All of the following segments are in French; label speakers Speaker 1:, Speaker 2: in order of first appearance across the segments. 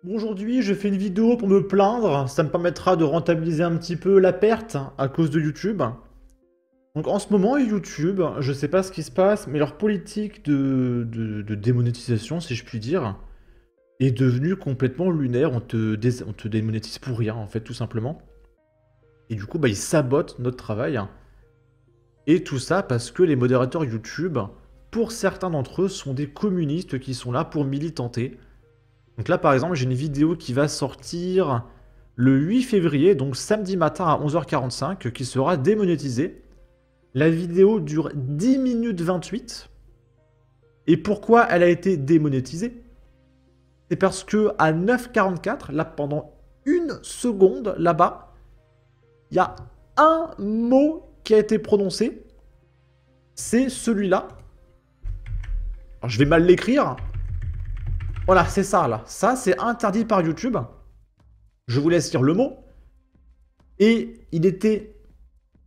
Speaker 1: Bon, aujourd'hui, je fais une vidéo pour me plaindre. Ça me permettra de rentabiliser un petit peu la perte à cause de YouTube. Donc en ce moment, YouTube, je sais pas ce qui se passe, mais leur politique de démonétisation, si je puis dire, est devenue complètement lunaire. On te démonétise pour rien, en fait, tout simplement. Et du coup, bah, ils sabotent notre travail. Et tout ça parce que les modérateurs YouTube, pour certains d'entre eux, sont des communistes qui sont là pour militanter. Donc là, par exemple, j'ai une vidéo qui va sortir le 8 février, donc samedi matin à 11h45, qui sera démonétisée. La vidéo dure 10 minutes 28. Et pourquoi elle a été démonétisée? C'est parce que à 9h44, là, pendant une seconde, là-bas, il y a un mot qui a été prononcé. C'est celui-là. Alors, je vais mal l'écrire. Voilà, c'est ça, là. Ça, c'est interdit par YouTube. Je vous laisse lire le mot. Et il était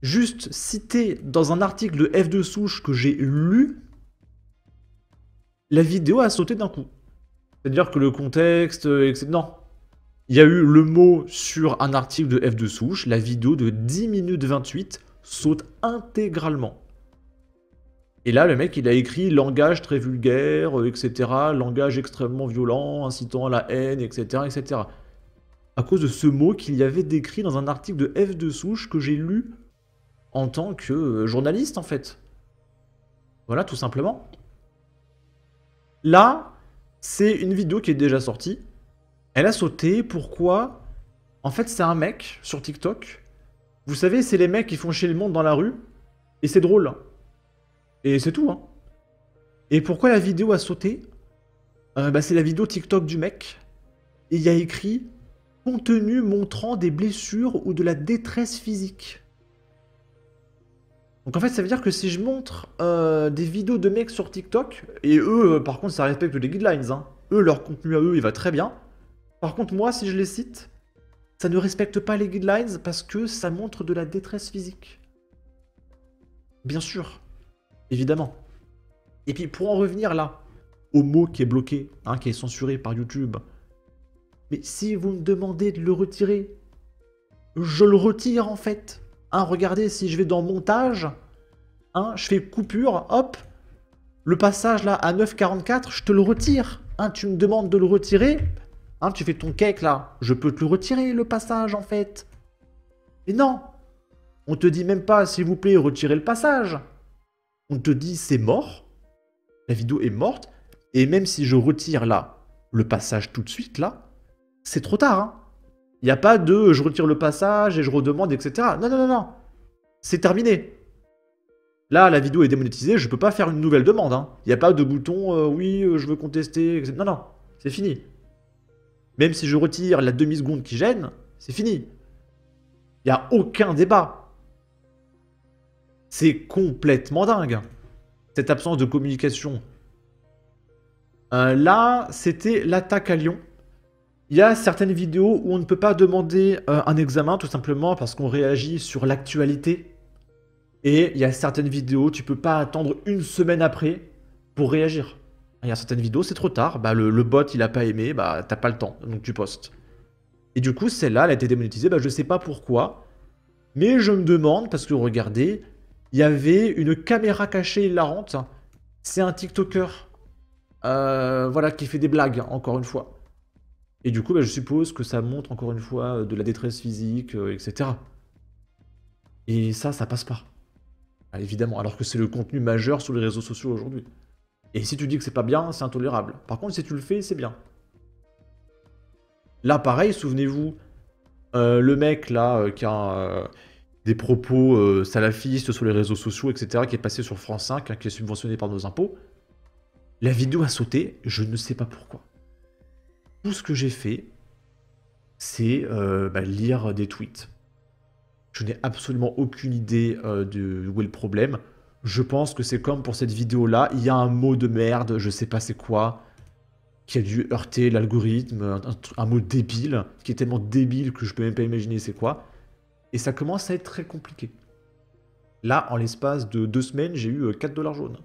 Speaker 1: juste cité dans un article de F2 Souche que j'ai lu. La vidéo a sauté d'un coup. C'est-à-dire que le contexte, etc. Non. Il y a eu le mot sur un article de F2 Souche. La vidéo de 10 minutes 28 saute intégralement. Et là, le mec, il a écrit langage très vulgaire, etc. Langage extrêmement violent, incitant à la haine, etc. etc. À cause de ce mot qu'il y avait décrit dans un article de F2 Souche que j'ai lu en tant que journaliste, en fait. Voilà, tout simplement. Là, c'est une vidéo qui est déjà sortie. Elle a sauté, pourquoi? En fait, c'est un mec sur TikTok. Vous savez, c'est les mecs qui font chier le monde dans la rue. Et c'est drôle. Et c'est tout, hein. Et pourquoi la vidéo a sauté? Bah, c'est la vidéo TikTok du mec. Et il y a écrit « Contenu montrant des blessures ou de la détresse physique ». Donc en fait, ça veut dire que si je montre des vidéos de mecs sur TikTok, et eux, par contre, ça respecte les guidelines, hein. Eux, leur contenu à eux, il va très bien. Par contre, moi, si je les cite, ça ne respecte pas les guidelines parce que ça montre de la détresse physique. Bien sûr, évidemment. Et puis, pour en revenir là, au mot qui est bloqué, hein, qui est censuré par YouTube, mais si vous me demandez de le retirer, je le retire en fait. Hein, regardez, si je vais dans montage, hein, je fais coupure, hop, le passage là à 9h44, je te le retire. Hein, tu me demandes de le retirer. Hein, tu fais ton cake là. Je peux te le retirer le passage en fait. Mais non. On te dit même pas s'il vous plaît retirez le passage. On te dit c'est mort. La vidéo est morte. Et même si je retire là le passage tout de suite là, c'est trop tard. Hein. Il n'y a pas de je retire le passage et je redemande, etc. Non, non, non, non. C'est terminé. Là, la vidéo est démonétisée, je peux pas faire une nouvelle demande. Hein. Il n'y a pas de bouton oui, je veux contester, etc. Non, non, c'est fini. Même si je retire la demi-seconde qui gêne, c'est fini. Il n'y a aucun débat. C'est complètement dingue. Cette absence de communication. Là, c'était l'attaque à Lyon. Il y a certaines vidéos où on ne peut pas demander un examen, tout simplement parce qu'on réagit sur l'actualité. Et il y a certaines vidéos, tu peux pas attendre une semaine après pour réagir. Il y a certaines vidéos, c'est trop tard, bah le bot il a pas aimé, bah t'as pas le temps, donc tu postes. Et du coup, celle-là, elle a été démonétisée, bah je sais pas pourquoi, mais je me demande, parce que regardez, il y avait une caméra cachée hilarante, c'est un TikToker, voilà, qui fait des blagues, encore une fois. Et du coup, bah, je suppose que ça montre encore une fois de la détresse physique, etc. Et ça passe pas. Ah, évidemment, alors que c'est le contenu majeur sur les réseaux sociaux aujourd'hui. Et si tu dis que c'est pas bien, c'est intolérable. Par contre, si tu le fais, c'est bien. Là, pareil, souvenez-vous, le mec là qui a des propos salafistes sur les réseaux sociaux, etc., qui est passé sur France 5, hein, qui est subventionné par nos impôts. La vidéo a sauté, je ne sais pas pourquoi. Tout ce que j'ai fait, c'est lire des tweets. Je n'ai absolument aucune idée de où est le problème. Je pense que c'est comme pour cette vidéo-là, il y a un mot de merde, je sais pas c'est quoi, qui a dû heurter l'algorithme, un mot débile, qui est tellement débile que je peux même pas imaginer c'est quoi. Et ça commence à être très compliqué. Là, en l'espace de 2 semaines, j'ai eu 4 $ jaunes.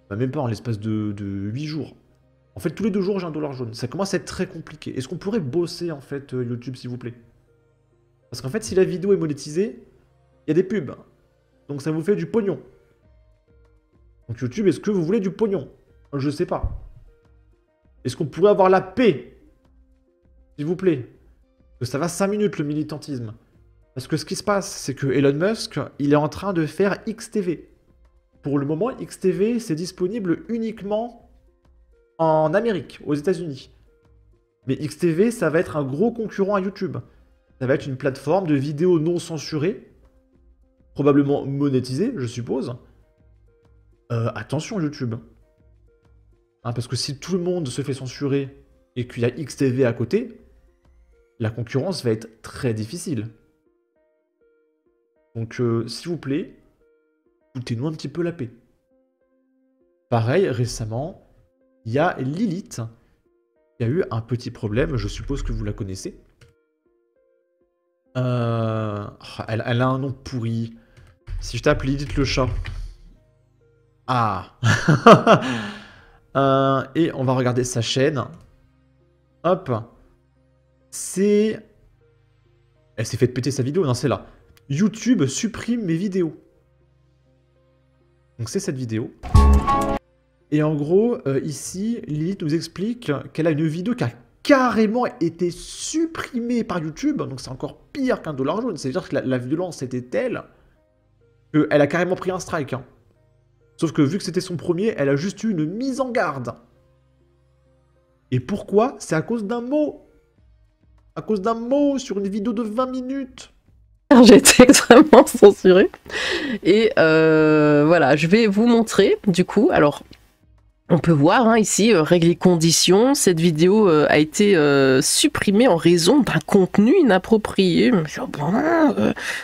Speaker 1: Bah, même pas en l'espace de 8 jours. En fait, tous les 2 jours, j'ai un dollar jaune. Ça commence à être très compliqué. Est-ce qu'on pourrait bosser, en fait, YouTube, s'il vous plaît? Parce qu'en fait, si la vidéo est monétisée, il y a des pubs. Donc ça vous fait du pognon. Donc YouTube, est-ce que vous voulez du pognon? Je sais pas. Est-ce qu'on pourrait avoir la paix? S'il vous plaît. Parce que ça va 5 minutes, le militantisme. Parce que ce qui se passe, c'est que Elon Musk, il est en train de faire XTV. Pour le moment, XTV, c'est disponible uniquement en Amérique, aux États-Unis. Mais XTV, ça va être un gros concurrent à YouTube. Ça va être une plateforme de vidéos non censurées, probablement monétisée, je suppose. Attention YouTube. Hein, parce que si tout le monde se fait censurer et qu'il y a XTV à côté, la concurrence va être très difficile. Donc, s'il vous plaît, foutez-nous un petit peu la paix. Pareil, récemment, il y a Lilith qui a eu un petit problème, je suppose que vous la connaissez. Elle a un nom pourri. Si je tape Lilith le chat. Ah. Et on va regarder sa chaîne. Hop. C'est... Elle s'est fait péter sa vidéo, non c'est là. YouTube supprime mes vidéos. Donc c'est cette vidéo. Et en gros, ici, Lilith nous explique qu'elle a une vidéo qui a carrément été supprimée par YouTube. Donc c'est encore pire qu'un dollar jaune. C'est-à-dire que la violence était telle qu'elle a carrément pris un strike. Hein. Sauf que vu que c'était son premier, elle a juste eu une mise en garde. Et pourquoi? C'est à cause d'un mot. À cause d'un mot sur une vidéo de 20 minutes.
Speaker 2: J'ai été extrêmement censurée. Et voilà, je vais vous montrer du coup. Alors, on peut voir hein, ici, règles et conditions. Cette vidéo a été supprimée en raison d'un contenu inapproprié.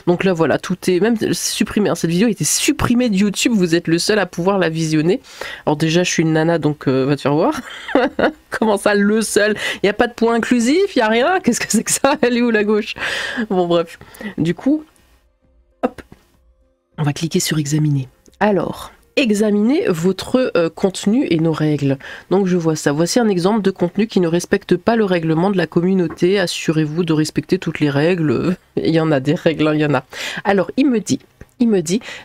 Speaker 2: Donc là, voilà, tout est même supprimé. Hein, cette vidéo a été supprimée de YouTube. Vous êtes le seul à pouvoir la visionner. Alors déjà, je suis une nana, donc va te faire voir. Comment ça, le seul? Il n'y a pas de point inclusif, il n'y a rien? Qu'est-ce que c'est que ça? Elle est où la gauche? Bon, bref. Du coup, hop, on va cliquer sur examiner. Alors... examinez votre contenu et nos règles. Donc je vois ça. Voici un exemple de contenu qui ne respecte pas le règlement de la communauté. Assurez-vous de respecter toutes les règles. Il y en a des règles, il y en a. Alors il me dit,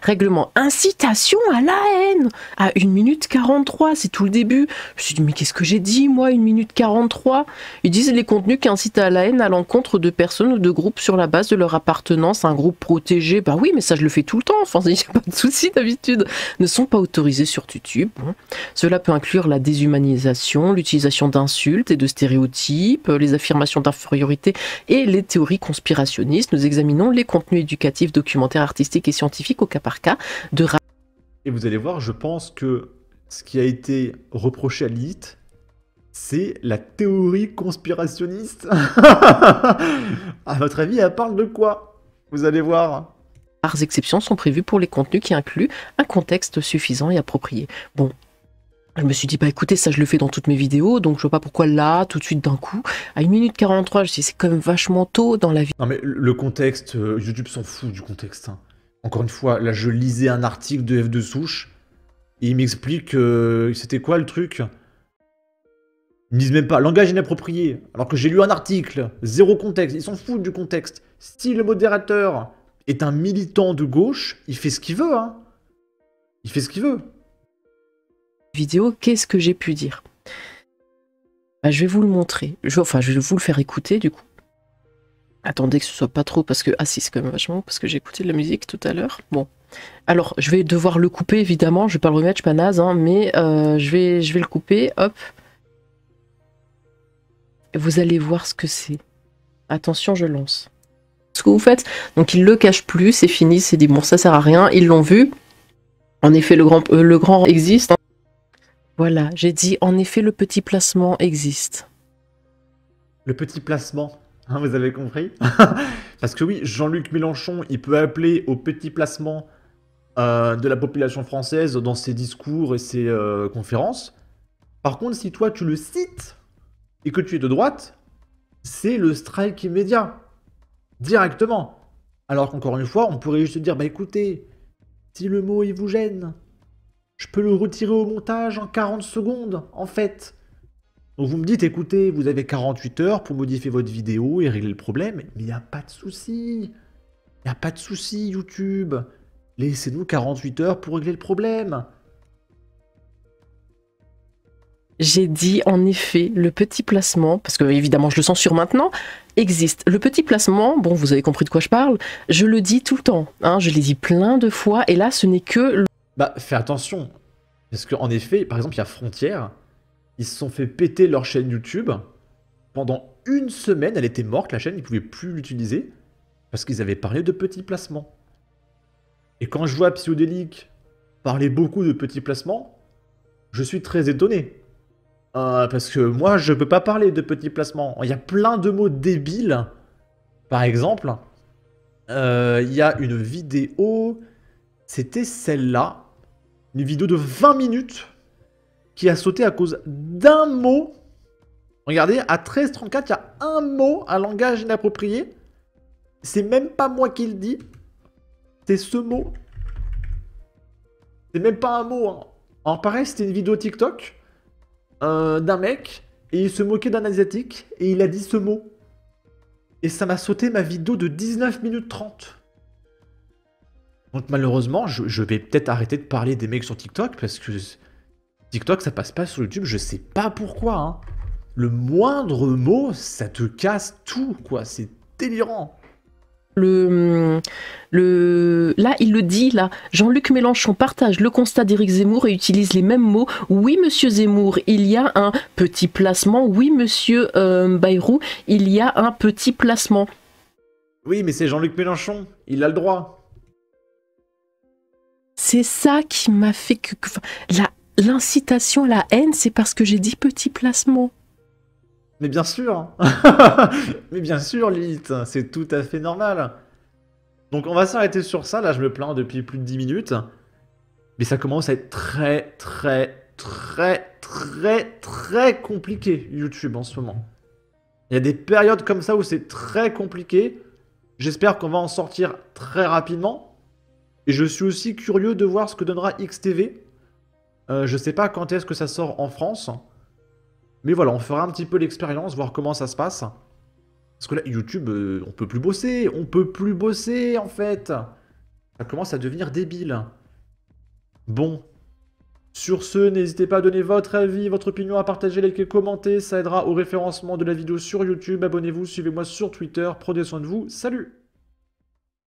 Speaker 2: règlement incitation à la haine à 1 minute 43, c'est tout le début. Je me suis dit, mais qu'est-ce que j'ai dit, moi, 1 minute 43? Ils disent les contenus qui incitent à la haine à l'encontre de personnes ou de groupes sur la base de leur appartenance à un groupe protégé. Bah oui, mais ça, je le fais tout le temps, enfin, il n'y a pas de souci d'habitude. Ne sont pas autorisés sur YouTube. Bon. Cela peut inclure la déshumanisation, l'utilisation d'insultes et de stéréotypes, les affirmations d'infériorité et les théories conspirationnistes. Nous examinons les contenus éducatifs, documentaires, artistiques et scientifique au cas par cas de...
Speaker 1: Et vous allez voir, je pense que ce qui a été reproché à Lilith, c'est la théorie conspirationniste. À votre avis, elle parle de quoi? Vous allez voir.
Speaker 2: Rares exceptions sont prévues pour les contenus qui incluent un contexte suffisant et approprié. Bon, je me suis dit, bah écoutez, ça je le fais dans toutes mes vidéos, donc je vois pas pourquoi là, tout de suite d'un coup, à 1 minute 43, je me suis dit, c'est quand même vachement tôt dans la vidéo.
Speaker 1: Non mais le contexte, YouTube s'en fout du contexte. Hein. Encore une fois, là je lisais un article de F2 Souche, et il m'explique c'était quoi le truc? Ils me disent même pas langage inapproprié, alors que j'ai lu un article, zéro contexte, ils s'en foutent du contexte. Si le modérateur est un militant de gauche, il fait ce qu'il veut, hein. Il fait ce qu'il veut.
Speaker 2: Vidéo, qu'est-ce que j'ai pu dire? Bah, je vais vous le montrer, enfin je vais vous le faire écouter du coup. Attendez que ce soit pas trop, parce que... ah si, c'est quand même vachement, parce que j'ai écouté de la musique tout à l'heure. Bon. Alors, je vais devoir le couper, évidemment. Je vais pas le remettre, je suis pas naze, hein, mais je vais le couper. Hop. Vous allez voir ce que c'est. Attention, je lance. Ce que vous faites, donc ils le cachent plus, c'est fini, c'est dit, bon, ça sert à rien. Ils l'ont vu. En effet, le grand existe. Hein. Voilà, j'ai dit, en effet, le petit placement existe.
Speaker 1: Le petit placement. Hein, vous avez compris? Parce que oui, Jean-Luc Mélenchon, il peut appeler au petit placement de la population française dans ses discours et ses conférences. Par contre, si toi tu le cites et que tu es de droite, c'est le strike immédiat. Directement. Alors qu'encore une fois, on pourrait juste dire, bah écoutez, si le mot il vous gêne, je peux le retirer au montage en 40 secondes, en fait. Donc vous me dites, écoutez, vous avez 48 heures pour modifier votre vidéo et régler le problème. Mais il n'y a pas de souci. Il n'y a pas de souci, YouTube. Laissez-nous 48 heures pour régler le problème.
Speaker 2: J'ai dit en effet, le petit placement, parce que évidemment je le censure maintenant, existe. Le petit placement, bon vous avez compris de quoi je parle, je le dis tout le temps, hein, je l'ai dit plein de fois, et là ce n'est que...
Speaker 1: Bah fais attention, parce qu'en effet, par exemple il y a Frontières, ils se sont fait péter leur chaîne YouTube, pendant une semaine elle était morte la chaîne, ils pouvaient plus l'utiliser, parce qu'ils avaient parlé de petits placements. Et quand je vois Psyodélique parler beaucoup de petits placements, je suis très étonné. Parce que moi, je peux pas parler de petits placements. Il y a plein de mots débiles. Par exemple, il y a une vidéo, c'était celle-là, une vidéo de 20 minutes qui a sauté à cause d'un mot. Regardez, à 13h34, il y a un mot, un langage inapproprié. C'est même pas moi qui le dis. C'est ce mot. C'est même pas un mot. Hein. Alors pareil, c'était une vidéo TikTok. D'un mec, et il se moquait d'un asiatique, et il a dit ce mot. Et ça m'a sauté ma vidéo de 19 minutes 30. Donc malheureusement, je vais peut-être arrêter de parler des mecs sur TikTok, parce que TikTok, ça passe pas sur YouTube, je sais pas pourquoi. Hein. Le moindre mot, ça te casse tout, quoi. C'est délirant.
Speaker 2: Là, il le dit, là. Jean-Luc Mélenchon partage le constat d'Éric Zemmour et utilise les mêmes mots. Oui, monsieur Zemmour, il y a un petit placement. Oui, monsieur Bayrou, il y a un petit placement.
Speaker 1: Oui, mais c'est Jean-Luc Mélenchon. Il a le droit.
Speaker 2: C'est ça qui m'a fait que... L'incitation à la haine, c'est parce que j'ai dit petit placement.
Speaker 1: Mais bien sûr. Mais bien sûr, Lilith. C'est tout à fait normal. Donc on va s'arrêter sur ça. Là, je me plains depuis plus de 10 minutes. Mais ça commence à être très compliqué, YouTube, en ce moment. Il y a des périodes comme ça où c'est très compliqué. J'espère qu'on va en sortir très rapidement. Et je suis aussi curieux de voir ce que donnera XTV. Je sais pas quand est-ce que ça sort en France. Mais voilà, on fera un petit peu l'expérience, voir comment ça se passe. Parce que là, YouTube, on peut plus bosser. On peut plus bosser, en fait. Ça commence à devenir débile. Bon. Sur ce, n'hésitez pas à donner votre avis, votre opinion, à partager, liker, commenter. Ça aidera au référencement de la vidéo sur YouTube. Abonnez-vous, suivez-moi sur Twitter. Prenez soin de vous. Salut!